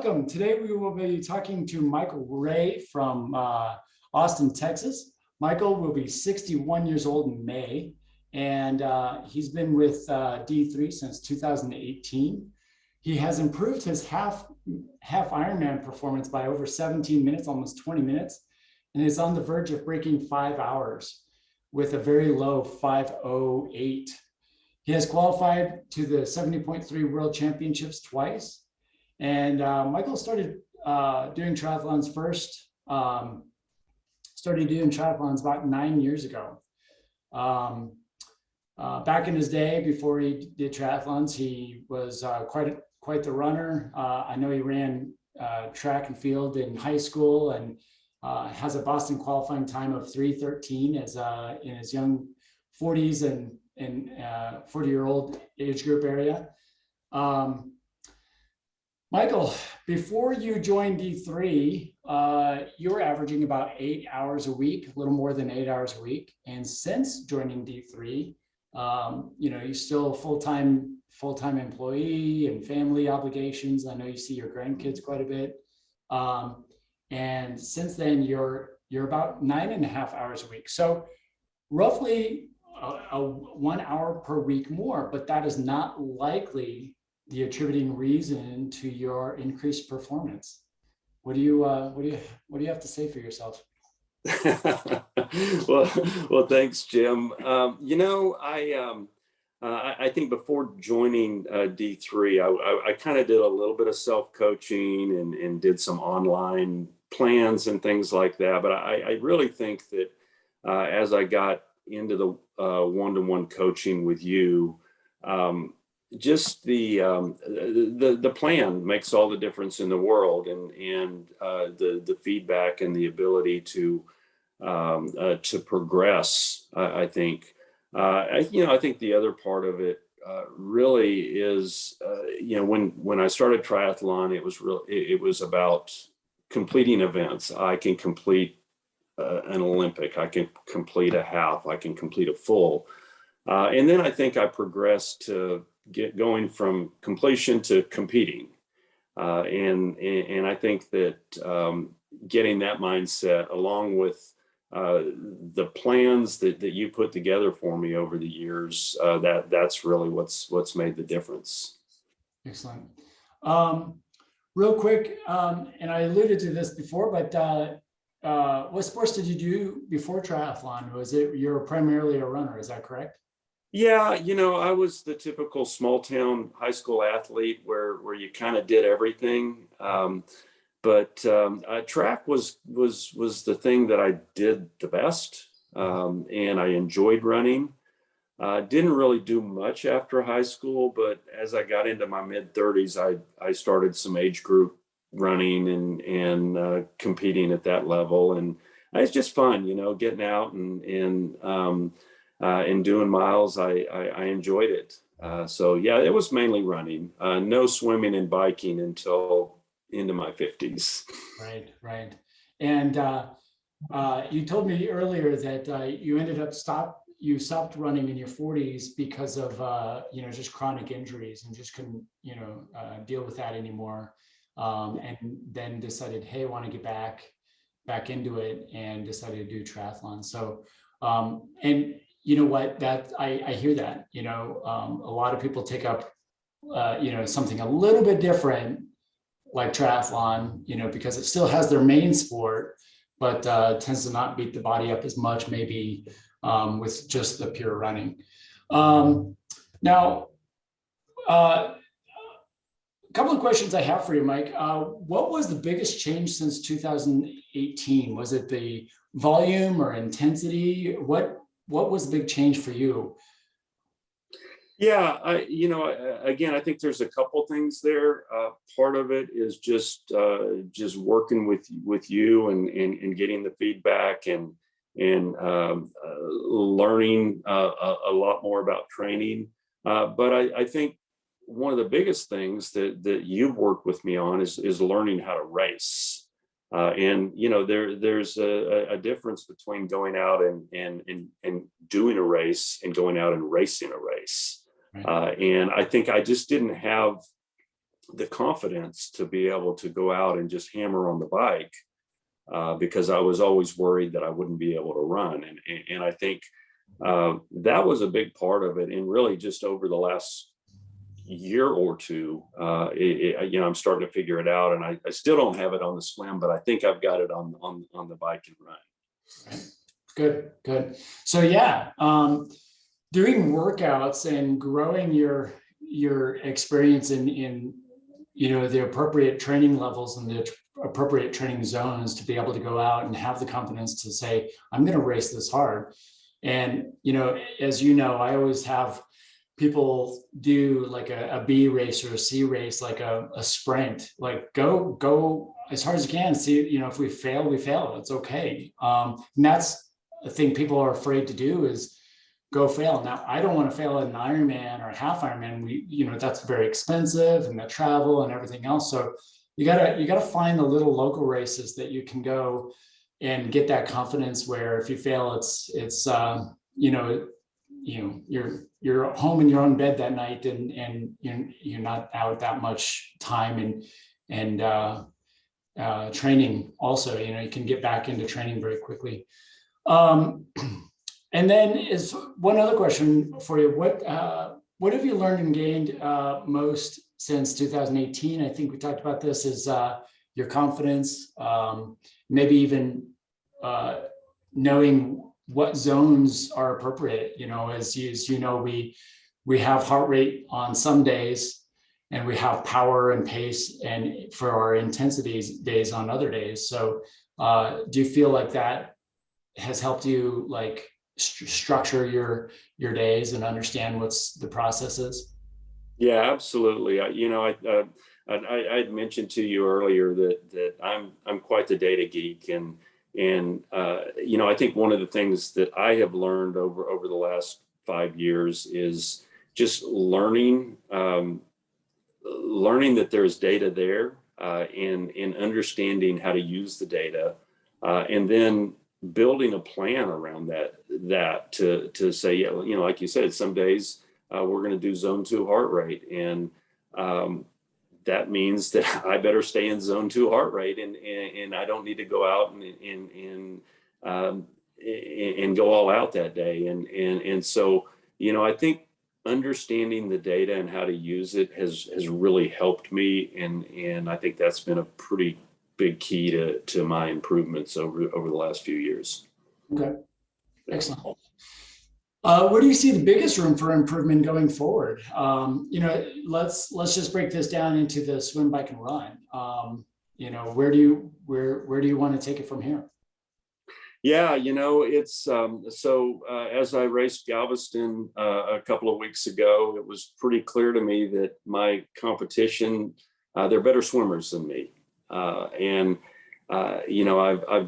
welcome. Today we will be talking to Michael Ray from Austin, Texas. Michael will be 61 years old in May, and he's been with D3 since 2018. He has improved his half Ironman performance by over 17 minutes, almost 20 minutes, and is on the verge of breaking 5 hours with a very low 5:08. He has qualified to the 70.3 World Championships twice. And Michael started doing triathlons about 9 years ago. Back in his day, before he did triathlons, he was quite the runner. I know he ran track and field in high school and has a Boston qualifying time of 3:13 as in his young 40s and 40-year-old age group area. Michael, before you joined D3, you were averaging about 8 hours a week, a little more than 8 hours a week. And since joining D3, you're still a full-time employee and family obligations. I know you see your grandkids quite a bit. And since then, you're about 9.5 hours a week. So roughly 1 hour per week more, but that is not likely the attributing reason to your increased performance. What do you have to say for yourself? well, thanks, Jim. I think before joining D3, I kind of did a little bit of self-coaching and did some online plans and things like that. But I really think that as I got into the one-to-one coaching with you, just the plan makes all the difference in the world, and the feedback and the ability to progress. I think the other part of it really is when I started triathlon, it was about completing events. I can complete an Olympic, I can complete a half, I can complete a full, and then I think I progressed to going from completion to competing, and I think that getting that mindset along with the plans that you put together for me over the years, that's really what's made the difference. Excellent. Real quick, and I alluded to this before, but what sports did you do before triathlon? You're primarily a runner, is that correct? Yeah, I was the typical small town high school athlete where you kind of did everything. But track was the thing that I did the best, and I enjoyed running. Didn't really do much after high school, but as I got into my mid-30s, I started some age group running and competing at that level, and it's just fun, getting out and doing miles. I enjoyed it. So yeah, it was mainly running. No swimming and biking until into my 50s. Right. And you told me earlier that you ended up stopped running in your 40s because of just chronic injuries and just couldn't deal with that anymore, and then decided, hey, I want to get back into it, and decided to do triathlon. So and you know what, that I hear that a lot of people take up something a little bit different like triathlon, because it still has their main sport, but tends to not beat the body up as much, maybe with just the pure running. Now, a couple of questions I have for you, Mike. What was the biggest change since 2018? Was it the volume or intensity? What was the big change for you? Yeah, again, I think there's a couple things there. Part of it is just working with you and getting the feedback and learning a lot more about training. But I think one of the biggest things that you've worked with me on is learning how to race. And there's a difference between going out and doing a race and going out and racing a race. Right. And I think I just didn't have the confidence to be able to go out and just hammer on the bike, because I was always worried that I wouldn't be able to run. And I think that was a big part of it. And really just over the last year or two, I'm starting to figure it out, and I still don't have it on the swim, but I think I've got it on the bike and run. Right. Good. So yeah, doing workouts and growing your experience in the appropriate training levels and the appropriate training zones to be able to go out and have the confidence to say, I'm going to race this hard. And, as I always have people do like a B race or a C race, like a sprint, like go as hard as you can. See, if we fail, we fail. It's okay. And that's the thing people are afraid to do, is go fail. Now, I don't want to fail at an Ironman or a half Ironman. That's very expensive, and the travel and everything else. So you gotta find the little local races that you can go and get that confidence, where if you fail, it's you're home in your own bed that night, and you're not out that much time and training. Also, you can get back into training very quickly. And then is one other question for you. What have you learned and gained most since 2018? I think we talked about this, is your confidence, maybe even knowing what zones are appropriate. As we have heart rate on some days, and we have power and pace and for our intensities days on other days. So do you feel like that has helped you structure your days and understand what's the process is? Yeah, absolutely. I had mentioned to you earlier that I'm quite the data geek, and I think one of the things that I have learned over the last 5 years is just learning that there's data there, and understanding how to use the data, and then building a plan around that to say, yeah, like you said, some days we're going to do zone 2 heart rate, and that means that I better stay in zone 2 heart rate, and I don't need to go out and go all out that day. And so, I think understanding the data and how to use it has really helped me. And I think that's been a pretty big key to my improvements over the last few years. Okay, excellent. Where do you see the biggest room for improvement going forward? Let's just break this down into the swim, bike, and run. Where do you want to take it from here? Yeah, it's as I raced Galveston a couple of weeks ago, it was pretty clear to me that my competition, they're better swimmers than me. I've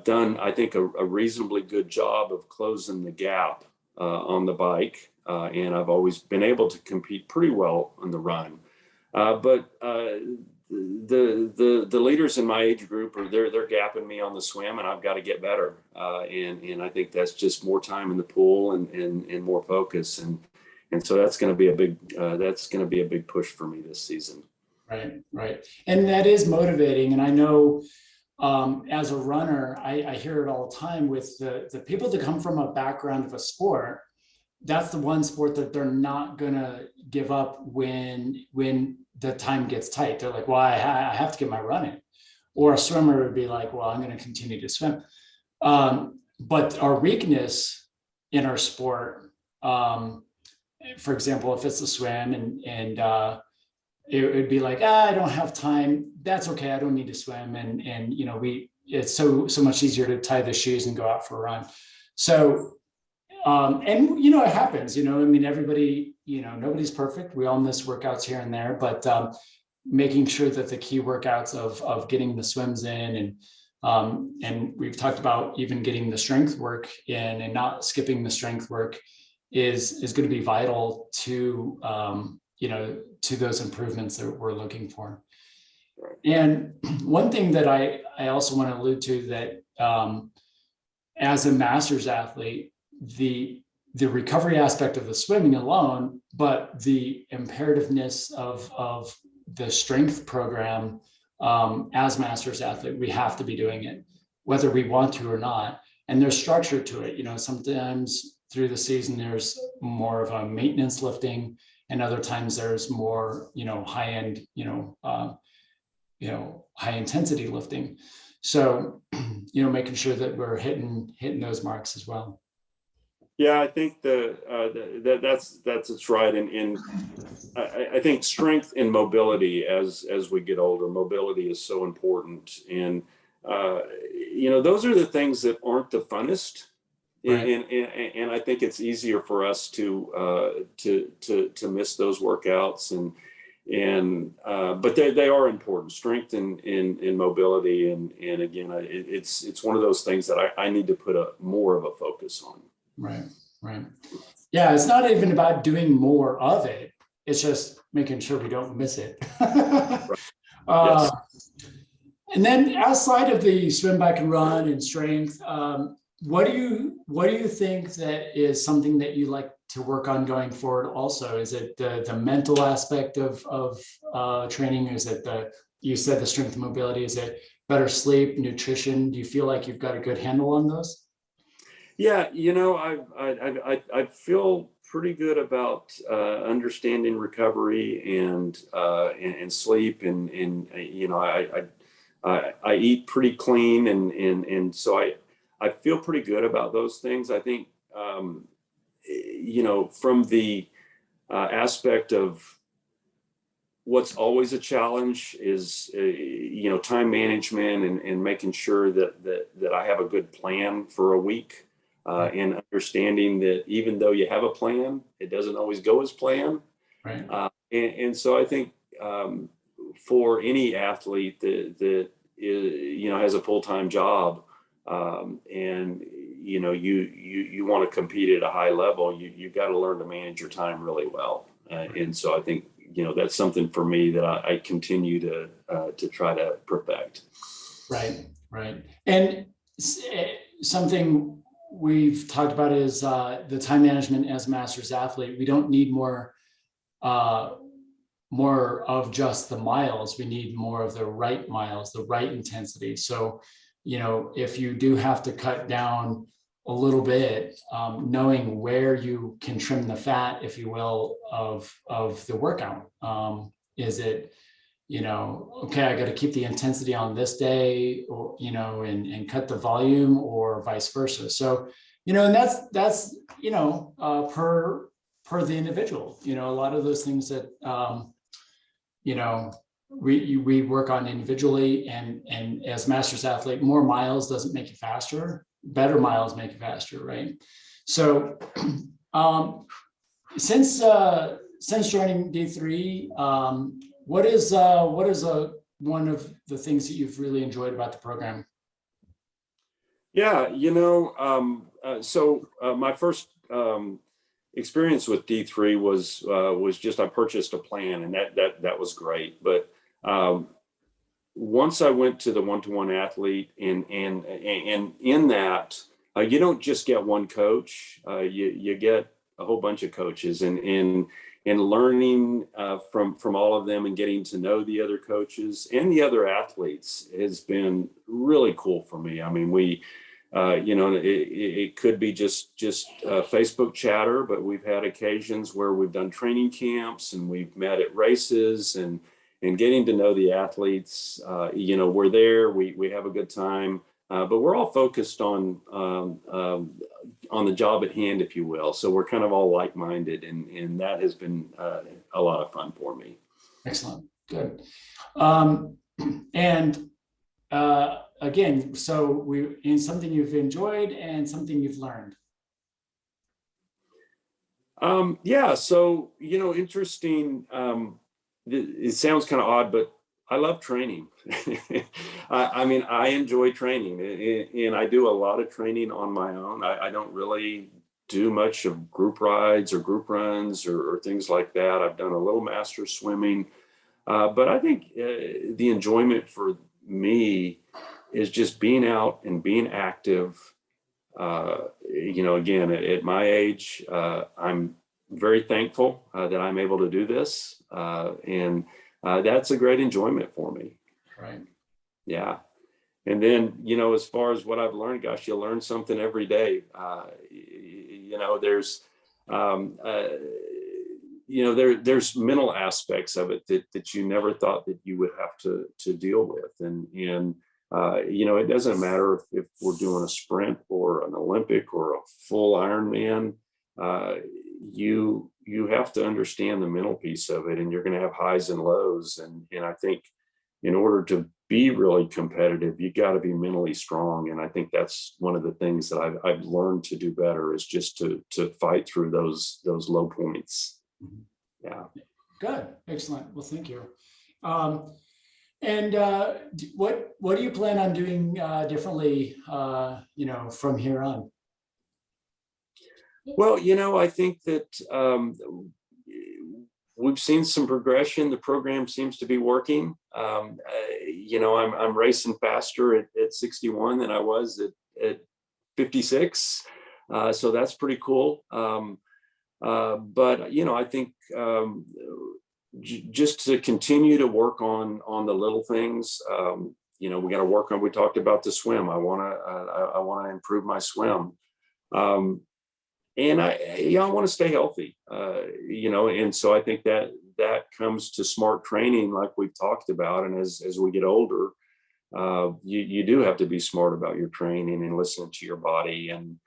done, I think, a reasonably good job of closing the gap on the bike, and I've always been able to compete pretty well on the run. But the leaders in my age group they're gapping me on the swim, and I've got to get better. And I think that's just more time in the pool and more focus, and so that's going to be a big push for me this season. Right. And that is motivating. And I know as a runner, I hear it all the time with the people that come from a background of a sport. That's the one sport that they're not going to give up when the time gets tight. They're like, well, I have to get my run in. Or a swimmer would be like, well, I'm going to continue to swim. But our weakness in our sport, for example, if it's a swim and it would be like, I don't have time. That's okay. I don't need to swim. And it's so much easier to tie the shoes and go out for a run. So, it happens, everybody, nobody's perfect. We all miss workouts here and there, but making sure that the key workouts of getting the swims in and we've talked about even getting the strength work in and not skipping the strength work is going to be vital to those improvements that we're looking for. And one thing that I also want to allude to that as a master's athlete, the recovery aspect of the swimming alone, but the imperativeness of the strength program, as master's athlete, we have to be doing it, whether we want to or not. And there's structure to it. Sometimes through the season, there's more of a maintenance lifting, and other times there's more, high end, high intensity lifting. So, making sure that we're hitting those marks as well. Yeah, I think that's right. And I think strength and mobility as we get older, mobility is so important. And, those are the things that aren't the funnest. Right. And I think it's easier for us to miss those workouts but they are important, strength and mobility. And again, it's one of those things that I need to put more of a focus on. Right. Yeah. It's not even about doing more of it. It's just making sure we don't miss it. Right. Yes. And then outside of the swim, bike, and run and strength, what do you think that is something that you like to work on going forward? Also, is it the mental aspect of training? Is it you said the strength and mobility? Is it better sleep, nutrition? Do you feel like you've got a good handle on those? Yeah, I feel pretty good about understanding recovery and sleep, and I eat pretty clean, and so I feel pretty good about those things. I think from the aspect of what's always a challenge is time management and making sure that I have a good plan for a week. And understanding that even though you have a plan, it doesn't always go as planned. Right. And so I think for any athlete that has a full-time job, and you want to compete at a high level, you've got to learn to manage your time really well. And so I think that's something for me that I continue to try to perfect. Right. And something we've talked about is the time management as a master's athlete. We don't need more of just the miles. We need more of the right miles, the right intensity. So, if you do have to cut down a little bit, knowing where you can trim the fat, if you will, of the workout. Is it, okay, I got to keep the intensity on this day, or, and cut the volume, or vice versa. So, and that's, per the individual, a lot of those things that, we work on individually, and as master's athlete, more miles doesn't make you faster, better miles make you faster. Right. So, since joining D3, what is one of the things that you've really enjoyed about the program? Yeah, so my first experience with D3 was just I purchased a plan, and that was great. But once I went to the one-to-one athlete, and in that, you don't just get one coach, you get a whole bunch of coaches, and learning from all of them and getting to know the other coaches and the other athletes has been really cool for me. I mean, we, it could be just Facebook chatter, but we've had occasions where we've done training camps and we've met at races and getting to know the athletes. We're there, we have a good time, but we're all focused on the job at hand, if you will. So we're kind of all like-minded, and that has been a lot of fun for me. Excellent. Good. Again, so in something you've enjoyed and something you've learned. Yeah. So, interesting. It sounds kind of odd, but I love training. I enjoy training, and I do a lot of training on my own. I don't really do much of group rides or group runs or things like that. I've done a little master swimming, but I think the enjoyment for me is just being out and being active. Again, at my age, I'm very thankful that I'm able to do this. And that's a great enjoyment for me. Right. Yeah. And then, as far as what I've learned, gosh, you learn something every day. There's, there's mental aspects of it that you never thought that you would have to deal with. And it doesn't matter if we're doing a sprint or an Olympic or a full Ironman, you have to understand the mental piece of it, and you're going to have highs and lows. And I think in order to be really competitive, you got to be mentally strong. And I think that's one of the things that I've learned to do better, is just to fight through those low points. Yeah. Good. Excellent. Well, thank you. And what do you plan on doing differently, from here on? Well, I think that we've seen some progression. The program seems to be working. I'm racing faster at 61 than I was at 56. So that's pretty cool. But I think just to continue to work on the little things. We got to work on. We talked about the swim. I want to improve my swim. And I want to stay healthy, and so I think that comes to smart training, like we've talked about. And as we get older, you do have to be smart about your training and listening to your body. And,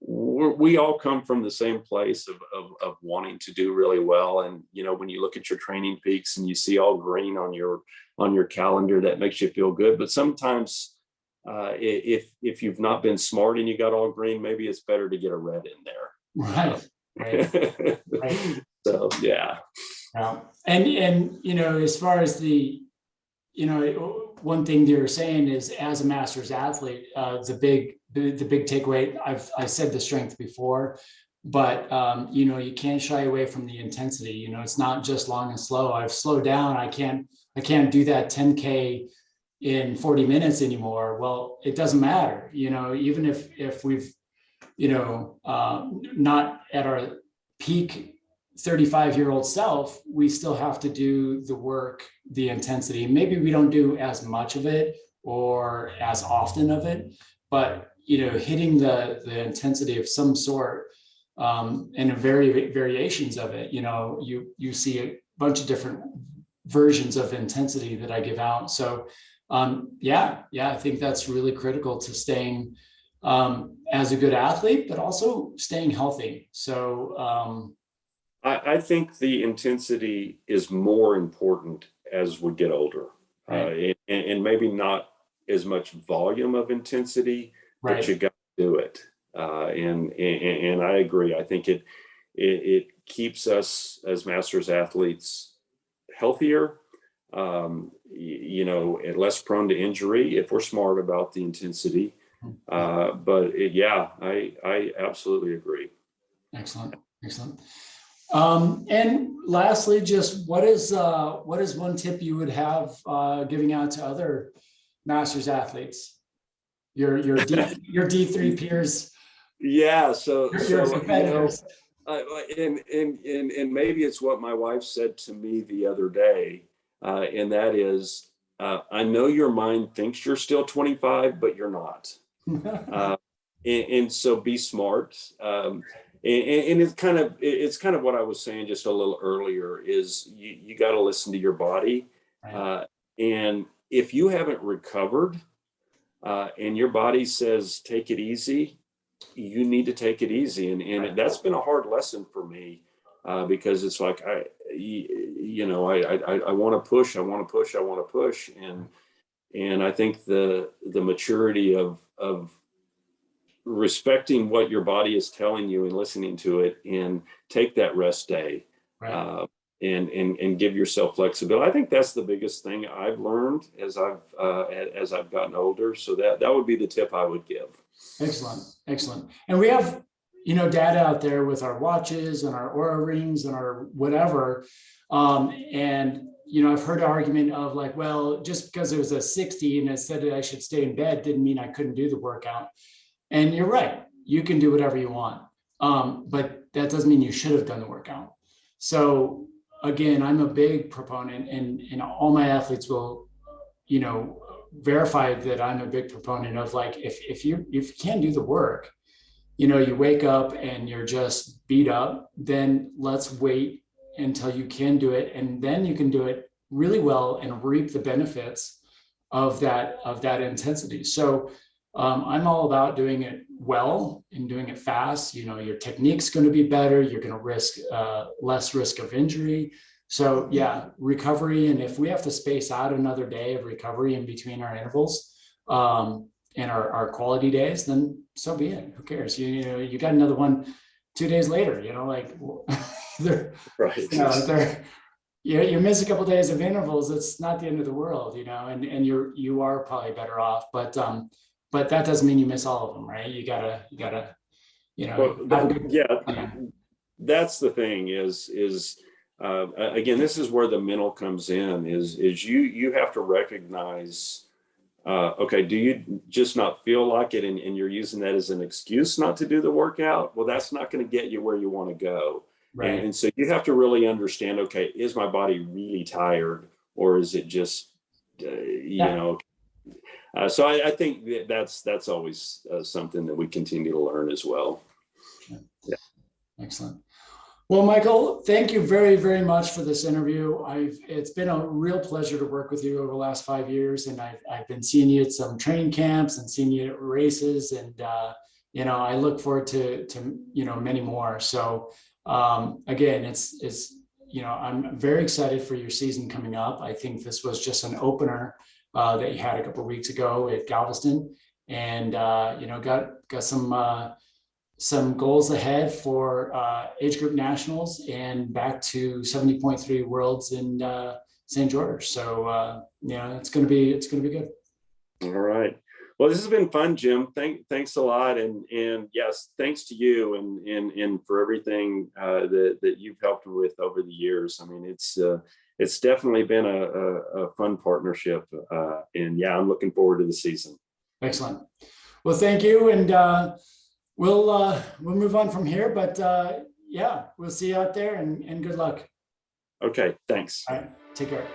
we all come from the same place of wanting to do really well. And, when you look at your training peaks and you see all green on your calendar, that makes you feel good. But sometimes, if you've not been smart and you got all green, maybe it's better to get a red in there. Right. Right. So, yeah. And as far as the, one thing they're saying is, as a master's athlete, the big takeaway, I said the strength before, but you can't shy away from the intensity. It's not just long and slow. I've slowed down. I can't do that 10K in 40 minutes anymore. Well, it doesn't matter, even if we've, not at our peak 35-year-old self, we still have to do the work, the intensity. Maybe we don't do as much of it or as often of it, but, hitting the intensity of some sort, and variations of it, you see a bunch of different versions of intensity that I give out. So I think that's really critical to staying as a good athlete, but also staying healthy. So I think the intensity is more important as we get older, right. and maybe not as much volume of intensity, Right. but you got to do it. And I agree. I think it keeps us as masters athletes healthier, less prone to injury if we're smart about the intensity. But I absolutely agree. Excellent. And lastly, just what is one tip you would have giving out to other masters athletes, your D3 peers? Yeah. So competitors. And maybe it's what my wife said to me the other day, and that is, I know your mind thinks you're still 25, but you're not. And so be smart. And it's kind of what I was saying just a little earlier, is you got to listen to your body. Right. And if you haven't recovered, and your body says, take it easy, you need to take it easy. And that's been a hard lesson for me, because it's like, I want to push. And I think the maturity of respecting what your body is telling you and listening to it, and take that rest day, Right. And give yourself flexibility. I think that's the biggest thing I've learned as I've gotten older. So that would be the tip I would give. Excellent. And we have, data out there with our watches and our Oura rings and our whatever. And, I've heard an argument of like, well, just because it was a 60 and it said that I should stay in bed didn't mean I couldn't do the workout. And you're right. You can do whatever you want. But that doesn't mean you should have done the workout. So again, I'm a big proponent, and all my athletes will, verify that I'm a big proponent of, like, if you can't do the work, you wake up and you're just beat up, then let's wait until you can do it. And then you can do it really well and reap the benefits of that intensity. So I'm all about doing it well and doing it fast. Your technique's going to be better. You're going to risk less risk of injury. So yeah, recovery. And if we have to space out another day of recovery in between our intervals, and our quality days, then so be it. Who cares? You got another one 2 days later, like Right. You miss a couple of days of intervals. It's not the end of the world, and you are probably better off, but that doesn't mean you miss all of them, right? You gotta, that's the thing is again, this is where the mental comes in, is you have to recognize, okay, do you just not feel like it, and you're using that as an excuse not to do the workout? Well, that's not going to get you where you want to go. Right. And so you have to really understand, okay, is my body really tired, or is it just, so I think that's always something that we continue to learn as well. Yeah. Excellent. Well, Michael, thank you very, very much for this interview. It's been a real pleasure to work with you over the last 5 years, and I've been seeing you at some training camps and seeing you at races, and I look forward to many more. So again, I'm very excited for your season coming up. I think this was just an opener that you had a couple of weeks ago at Galveston, and got some goals ahead for age group nationals and back to 70.3 worlds in St. George. So it's going to be good. All right. Well, this has been fun, Jim. Thanks a lot, and yes, thanks to you and for everything that you've helped with over the years. I mean, it's definitely been a fun partnership, and yeah, I'm looking forward to the season. Excellent. Well, thank you, and we'll move on from here, but yeah, we'll see you out there, and good luck. Okay, thanks. All right, take care.